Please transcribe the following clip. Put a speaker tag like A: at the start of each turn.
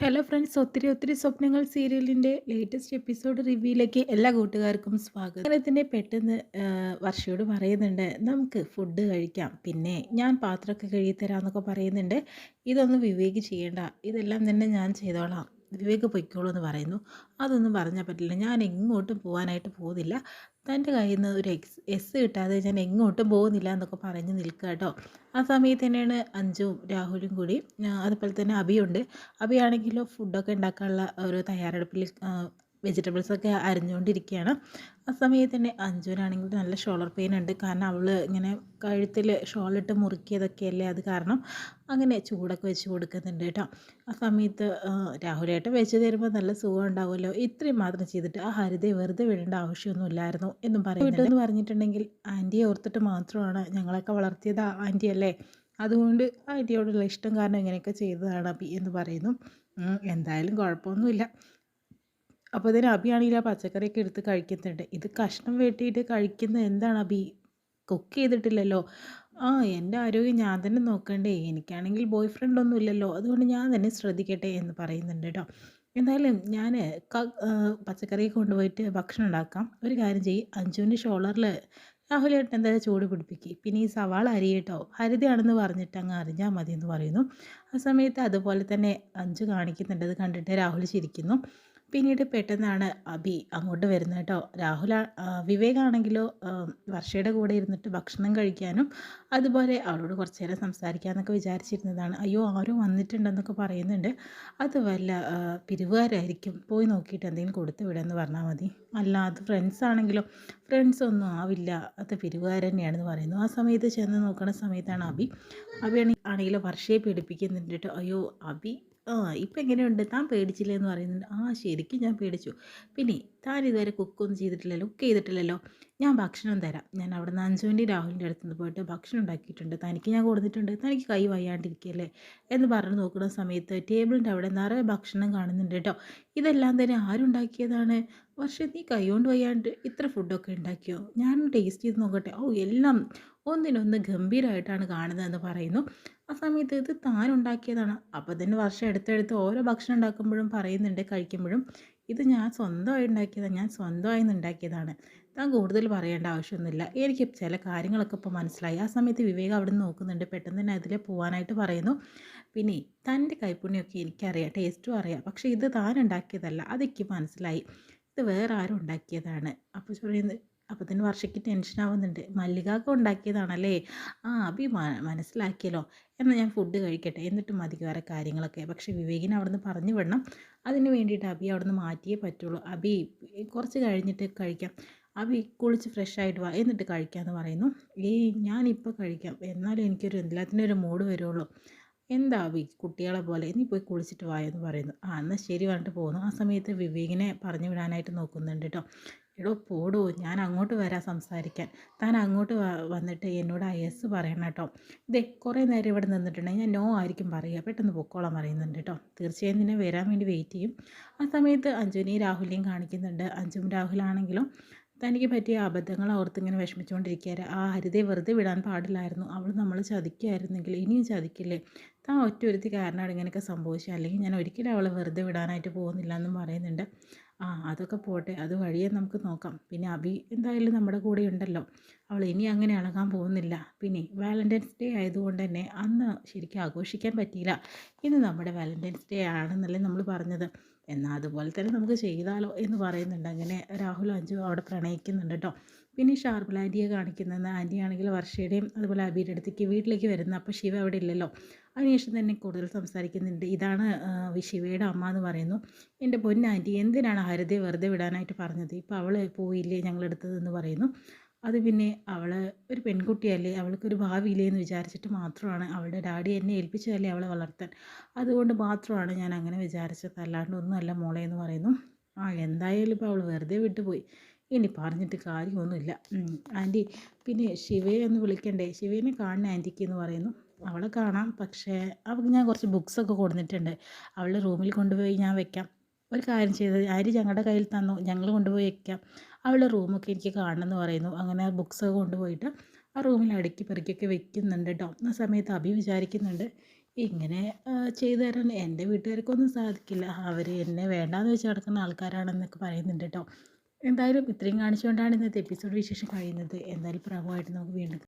A: Hello friends, ഒത്തിരി ഒത്തിരി സ്വപ്നങ്ങൾ സീരിയലിൻ്റെ ലേറ്റസ്റ്റ് എപ്പിസോഡ് റിവ്യൂയിലേക്ക് എല്ലാ കൂട്ടുകാർക്കും സ്വാഗതം. അങ്ങനെ തന്നെ പെട്ടെന്ന് വർഷയോട് പറയുന്നുണ്ട്, നമുക്ക് ഫുഡ് കഴിക്കാം, പിന്നെ ഞാൻ പാത്രമൊക്കെ കഴുകിത്തരാമെന്നൊക്കെ പറയുന്നുണ്ട്. ഇതൊന്നും വിവേക് ചെയ്യേണ്ട, ഇതെല്ലാം തന്നെ ഞാൻ ചെയ്തോളാം, വിവേക് പൊയ്ക്കോളൂ എന്ന് പറയുന്നു. അതൊന്നും പറഞ്ഞാൽ പറ്റില്ല, ഞാൻ എങ്ങോട്ടും പോകാനായിട്ട് പോകുന്നില്ല, തൻ്റെ കയ്യിൽ നിന്ന് ഒരു എസ് കിട്ടാതെ ഞാൻ എങ്ങോട്ടും പോകുന്നില്ല എന്നൊക്കെ പറഞ്ഞ് നിൽക്കുക കേട്ടോ. ആ സമയത്ത് തന്നെയാണ് അഞ്ജുവും രാഹുലും കൂടി അതുപോലെ തന്നെ അഭിയുണ്ട്. അഭിയാണെങ്കിലോ ഫുഡൊക്കെ ഉണ്ടാക്കാനുള്ള ഒരു തയ്യാറെടുപ്പിൽ വെജിറ്റബിൾസൊക്കെ അരിഞ്ഞുകൊണ്ടിരിക്കുകയാണ്. ആ സമയത്ത് തന്നെ അഞ്ജുവിനാണെങ്കിൽ നല്ല ഷോൾഡർ പെയിൻ ഉണ്ട്. കാരണം അവൾ ഇങ്ങനെ കഴുത്തിൽ ഷോളിട്ട് മുറുക്കിയതൊക്കെയല്ലേ, അത് കാരണം അങ്ങനെ ചൂടൊക്കെ വെച്ച് കൊടുക്കുന്നുണ്ട് കേട്ടോ. ആ സമയത്ത് രാഹുലേട്ടൻ വെച്ച് തരുമ്പോൾ നല്ല സുഖം ഉണ്ടാവുമല്ലോ, ഇത്രയും മാത്രം ചെയ്തിട്ട് ആ ഹരിതയെ വെറുതെ വിടേണ്ട ആവശ്യമൊന്നും എന്നും പറയുന്നുണ്ട്. എന്ന് പറഞ്ഞിട്ടുണ്ടെങ്കിൽ ആൻറ്റിയെ ഓർത്തിട്ട് മാത്രമാണ് ഞങ്ങളൊക്കെ വളർത്തിയത് ആൻറ്റി അല്ലേ, അതുകൊണ്ട് ആൻറ്റിയോടുള്ള ഇഷ്ടം കാരണം ഇങ്ങനെയൊക്കെ ചെയ്തതാണ് അബി എന്ന് പറയുന്നു. എന്തായാലും കുഴപ്പമൊന്നുമില്ല. അപ്പോൾ ഇതിന് അബിയാണെങ്കിൽ ആ പച്ചക്കറിയൊക്കെ എടുത്ത് കഴിക്കുന്നുണ്ട്. ഇത് കഷ്ണം വെട്ടിയിട്ട് കഴിക്കുന്ന എന്താണ് അബി, കുക്ക് ചെയ്തിട്ടില്ലല്ലോ. എൻ്റെ ആരോഗ്യം ഞാൻ തന്നെ നോക്കണ്ടേ, എനിക്കാണെങ്കിൽ ബോയ് ഫ്രണ്ട് ഒന്നും ഇല്ലല്ലോ, അതുകൊണ്ട് ഞാൻ തന്നെ ശ്രദ്ധിക്കട്ടെ എന്ന് പറയുന്നുണ്ട് കേട്ടോ. എന്തായാലും ഞാൻ പച്ചക്കറിയൊക്കെ കൊണ്ടുപോയിട്ട് ഭക്ഷണം ഉണ്ടാക്കാം. ഒരു കാര്യം ചെയ്യ്, അഞ്ജുവിൻ്റെ ഷോളറിൽ രാഹുലേട്ടൻ എന്തായാലും ചൂട് പിടിപ്പിക്കുക, പിന്നെ ഈ സവാള അരിയട്ടോ, ഹരിതയാണെന്ന് പറഞ്ഞിട്ട് അങ്ങ് അറിഞ്ഞാൽ മതി എന്ന് പറയുന്നു. ആ സമയത്ത് അതുപോലെ തന്നെ അഞ്ജു കാണിക്കുന്നുണ്ട്. അത് കണ്ടിട്ട് രാഹുൽ ചിരിക്കുന്നു. പിന്നീട് പെട്ടെന്നാണ് അബി അങ്ങോട്ട് വരുന്നത് കേട്ടോ. വിവേകാണെങ്കിലോ വർഷയുടെ കൂടെ ഇരുന്നിട്ട് ഭക്ഷണം കഴിക്കാനും അതുപോലെ അവളോട് കുറച്ച് നേരം സംസാരിക്കാമെന്നൊക്കെ വിചാരിച്ചിരുന്നതാണ്. അയ്യോ ആരും വന്നിട്ടുണ്ടെന്നൊക്കെ പറയുന്നുണ്ട്. അത് വല്ല പിരിവുകാരായിരിക്കും, പോയി നോക്കിയിട്ട് എന്തെങ്കിലും കൊടുത്തു വിടാമെന്ന് പറഞ്ഞാൽ മതി. അല്ല അത് ഫ്രണ്ട്സ് ആണെങ്കിലോ, ഫ്രണ്ട്സ് ഒന്നും ആവില്ല, അത് പിരിവുകാർ തന്നെയാണെന്ന് പറയുന്നു. ആ സമയത്ത് ചെന്ന് നോക്കുന്ന സമയത്താണ് അബി ആണെങ്കിലോ വർഷയെ പീഡിപ്പിക്കുന്നുണ്ട് കേട്ടോ. അയ്യോ അബി, ഇപ്പം എങ്ങനെയുണ്ട്, താൻ പേടിച്ചില്ലേ എന്ന് പറയുന്നുണ്ട്. ശരിക്കും ഞാൻ പേടിച്ചു. പിന്നെ താൻ ഇതുവരെ കുക്ക് ചെയ്തിട്ടില്ലല്ലോ, ഞാൻ ഭക്ഷണം തരാം, ഞാൻ അവിടെ നിന്ന് അഞ്ജുവിൻ്റെ രാഹുലിൻ്റെ അടുത്ത് നിന്ന് പോയിട്ട് ഭക്ഷണം ഉണ്ടാക്കിയിട്ടുണ്ട്, തനിക്ക് ഞാൻ കൊടുത്തിട്ടുണ്ട്, തനിക്ക് കൈ വയ്യാണ്ടിരിക്കുകയല്ലേ എന്ന് പറഞ്ഞു നോക്കുന്ന സമയത്ത് ടേബിളിൻ്റെ അവിടെ നിറയെ ഭക്ഷണം കാണുന്നുണ്ട് കേട്ടോ. ഇതെല്ലാം തന്നെ ആരുണ്ടാക്കിയതാണ്? പക്ഷേ നീ കൈ കൊണ്ട് വയ്യാണ്ട് ഇത്ര ഫുഡൊക്കെ ഉണ്ടാക്കിയോ, ഞാൻ ടേസ്റ്റ് ചെയ്ത് നോക്കട്ടെ. എല്ലാം ഒന്നിനൊന്ന് ഗംഭീരമായിട്ടാണ് കാണുന്നതെന്ന് പറയുന്നു. ആ സമയത്ത് ഇത് താൻ ഉണ്ടാക്കിയതാണ്. അപ്പോൾ തന്നെ വർഷം എടുത്തെടുത്ത് ഓരോ ഭക്ഷണം ഉണ്ടാക്കുമ്പോഴും പറയുന്നുണ്ട്, കഴിക്കുമ്പോഴും, ഇത് ഞാൻ സ്വന്തമായി ഉണ്ടാക്കിയതാണ്, ഞാൻ സ്വന്തമായി ഉണ്ടാക്കിയതാണ്, താൻ കൂടുതൽ പറയേണ്ട ആവശ്യമൊന്നുമില്ല, എനിക്ക് ചില കാര്യങ്ങളൊക്കെ ഇപ്പോൾ മനസ്സിലായി. ആ സമയത്ത് വിവേക് അവിടെ നിന്ന് നോക്കുന്നുണ്ട്. പെട്ടെന്ന് തന്നെ അതിൽ പോകാനായിട്ട് പറയുന്നു. പിന്നെ തൻ്റെ കൈപ്പുണ്യമൊക്കെ എനിക്കറിയാം, ടേസ്റ്റും അറിയാം, പക്ഷേ ഇത് താൻ ഉണ്ടാക്കിയതല്ല, അതെനിക്ക് മനസ്സിലായി, ഇത് വേറെ ആരും ഉണ്ടാക്കിയതാണ്. അപ്പോൾ പറയുന്നത്, അപ്പോൾ തന്നെ വർഷയ്ക്ക് ടെൻഷനാവുന്നുണ്ട്. മല്ലികാക്ക ഉണ്ടാക്കിയതാണല്ലേ, അഭി മനസ്സിലാക്കിയല്ലോ, എന്നാൽ ഞാൻ ഫുഡ് കഴിക്കട്ടെ, എന്നിട്ട് മതി വേറെ കാര്യങ്ങളൊക്കെ. പക്ഷേ വിവേകിനെ അവിടെ നിന്ന് പറഞ്ഞു വിടണം, അതിന് വേണ്ടിയിട്ട് അഭി അവിടെ നിന്ന് മാറ്റിയേ പറ്റുള്ളൂ. അഭി കുറച്ച് കഴിഞ്ഞിട്ട് കഴിക്കാം, അഭി കുളിച്ച് ഫ്രഷ് ആയിട്ട് വാ, എന്നിട്ട് കഴിക്കാമെന്ന് പറയുന്നു. ഞാനിപ്പോൾ കഴിക്കാം, എന്നാലും എനിക്കൊരു എല്ലാത്തിനും ഒരു മൂഡ് വരുള്ളൂ. എന്താ അഭി കുട്ടികളെ പോലെ, നീ പോയി കുളിച്ചിട്ട് വായെന്ന് പറയുന്നു. എന്നാൽ ശരി പറഞ്ഞിട്ട് പോകുന്നു. ആ സമയത്ത് വിവേകിനെ പറഞ്ഞു വിടാനായിട്ട് നോക്കുന്നുണ്ട് കേട്ടോ. എടോ പോടോ, ഞാൻ അങ്ങോട്ട് വരാം സംസാരിക്കാൻ, താൻ അങ്ങോട്ട് വന്നിട്ട് എന്നോട് യെസ് പറയണം കേട്ടോ. ഇതേ കുറേ നേരം ഇവിടെ നിന്നിട്ടുണ്ടെങ്കിൽ ഞാൻ നോ ആയിരിക്കും പറയുക, പെട്ടെന്ന് പൊക്കോളാൻ പറയുന്നുണ്ട് കേട്ടോ. തീർച്ചയായും നിന്നെ വരാൻ വേണ്ടി വെയിറ്റ് ചെയ്യും. ആ സമയത്ത് അഞ്ജുവിനെയും രാഹുലിനെയും കാണിക്കുന്നുണ്ട്. അഞ്ജുവും രാഹുലാണെങ്കിലും തനിക്ക് പറ്റിയ അബദ്ധങ്ങൾ ഓർത്തിങ്ങനെ വിഷമിച്ചുകൊണ്ടിരിക്കുകയാണ്. ഹരിതയെ വെറുതെ വിടാൻ പാടില്ലായിരുന്നു, അവൾ നമ്മൾ ചതിക്കുകയായിരുന്നെങ്കിൽ ഇനിയും ചതിക്കില്ലേ, താൻ ഒറ്റ ഒരുത്തി കാരണമാണ് ഇങ്ങനെയൊക്കെ സംഭവിച്ചത്, അല്ലെങ്കിൽ ഞാൻ ഒരിക്കലും അവളെ വെറുതെ വിടാനായിട്ട് പോകുന്നില്ല എന്നും പറയുന്നുണ്ട്. അതൊക്കെ പോട്ടെ, അത് വഴിയെ നമുക്ക് നോക്കാം. പിന്നെ അഭി എന്തായാലും നമ്മുടെ കൂടെ ഉണ്ടല്ലോ, അവൾ ഇനി അങ്ങനെ ഇളകാൻ പോകുന്നില്ല. പിന്നെ വാലൻറ്റൈൻസ് ഡേ ആയതുകൊണ്ട് തന്നെ അന്ന് ശരിക്കും ആഘോഷിക്കാൻ പറ്റിയില്ല, ഇന്ന് നമ്മുടെ വാലൻറ്റൈൻസ് ഡേ ആണെന്നല്ലേ നമ്മൾ പറഞ്ഞത്, എന്നാൽ അതുപോലെ തന്നെ നമുക്ക് ചെയ്താലോ എന്ന് പറയുന്നുണ്ട്. അങ്ങനെ രാഹുൽ അഞ്ജു അവിടെ പ്രണയിക്കുന്നുണ്ട് കേട്ടോ. പിന്നെ ഷാർബിൾ ആൻറ്റിയെ കാണിക്കുന്നത്, ആൻറ്റി ആണെങ്കിൽ വർഷയുടെയും അതുപോലെ അബിയുടെ അടുത്തേക്ക് വീട്ടിലേക്ക് വരുന്നത്. അപ്പോൾ ശിവ അവിടെ ഇല്ലല്ലോ, അതിനുശേഷം തന്നെ കൂടുതൽ സംസാരിക്കുന്നുണ്ട്. ഇതാണ് ശിവയുടെ അമ്മ എന്ന് പറയുന്നു. എൻ്റെ പൊന്നാൻറ്റി, എന്തിനാണ് ഹരിതയെ വെറുതെ വിടാനായിട്ട് പറഞ്ഞത്, ഇപ്പോൾ അവൾ പോയില്ലേ ഞങ്ങളെടുത്തതെന്ന് പറയുന്നു. അത് പിന്നെ അവൾ ഒരു പെൺകുട്ടിയല്ലേ, അവൾക്കൊരു ഭാവിയില്ലേ എന്ന് വിചാരിച്ചിട്ട് മാത്രമാണ്, അവളുടെ ഡാഡി എന്നെ ഏൽപ്പിച്ചതല്ലേ അവളെ വളർത്താൻ, അതുകൊണ്ട് മാത്രമാണ് ഞാൻ അങ്ങനെ വിചാരിച്ചത്, അല്ലാണ്ട് ഒന്നുമല്ല മോളെ എന്ന് പറയുന്നു. എന്തായാലും ഇപ്പോൾ അവൾ വെറുതെ വിട്ടുപോയി, ഇനി പറഞ്ഞിട്ട് കാര്യമൊന്നുമില്ല. ആൻറ്റി, പിന്നെ ശിവയെ ഒന്ന് വിളിക്കണ്ടേ, ശിവേനെ കാണണേ ആൻറ്റിക്ക് എന്ന് പറയുന്നു. അവളെ കാണാം, പക്ഷേ അവൾക്ക് ഞാൻ കുറച്ച് ബുക്സൊക്കെ കൊടുത്തിട്ടുണ്ട്, അവളുടെ റൂമിൽ കൊണ്ടുപോയി ഞാൻ വെക്കാം. ഒരു കാര്യം ചെയ്തത്, ആര് ഞങ്ങളുടെ കയ്യിൽ തന്നു, ഞങ്ങൾ കൊണ്ടുപോയി വെക്കാം, അവളുടെ റൂമൊക്കെ എനിക്ക് കാണണമെന്ന് പറയുന്നു. അങ്ങനെ ബുക്സൊക്കെ കൊണ്ടുപോയിട്ട് ആ റൂമിൽ അടുക്കി പെറുക്കിയൊക്കെ വെക്കുന്നുണ്ട് കേട്ടോ. ആ സമയത്ത് അഭി വിചാരിക്കുന്നുണ്ട്, ഇങ്ങനെ ചെയ്തു തരാൻ എൻ്റെ വീട്ടുകാർക്കൊന്നും സാധിക്കില്ല. അവർ എന്നെ വേണ്ടാന്ന് വെച്ച് നടക്കുന്ന ആൾക്കാരാണെന്നൊക്കെ പറയുന്നുണ്ട് കേട്ടോ. എന്തായാലും ഇത്രയും കാണിച്ചുകൊണ്ടാണ് ഇന്നത്തെ എപ്പിസോഡ് വിശേഷം കഴിയുന്നത്. എന്തായാലും പ്രമോ ആയിട്ട് നമുക്ക് വീണ്ടും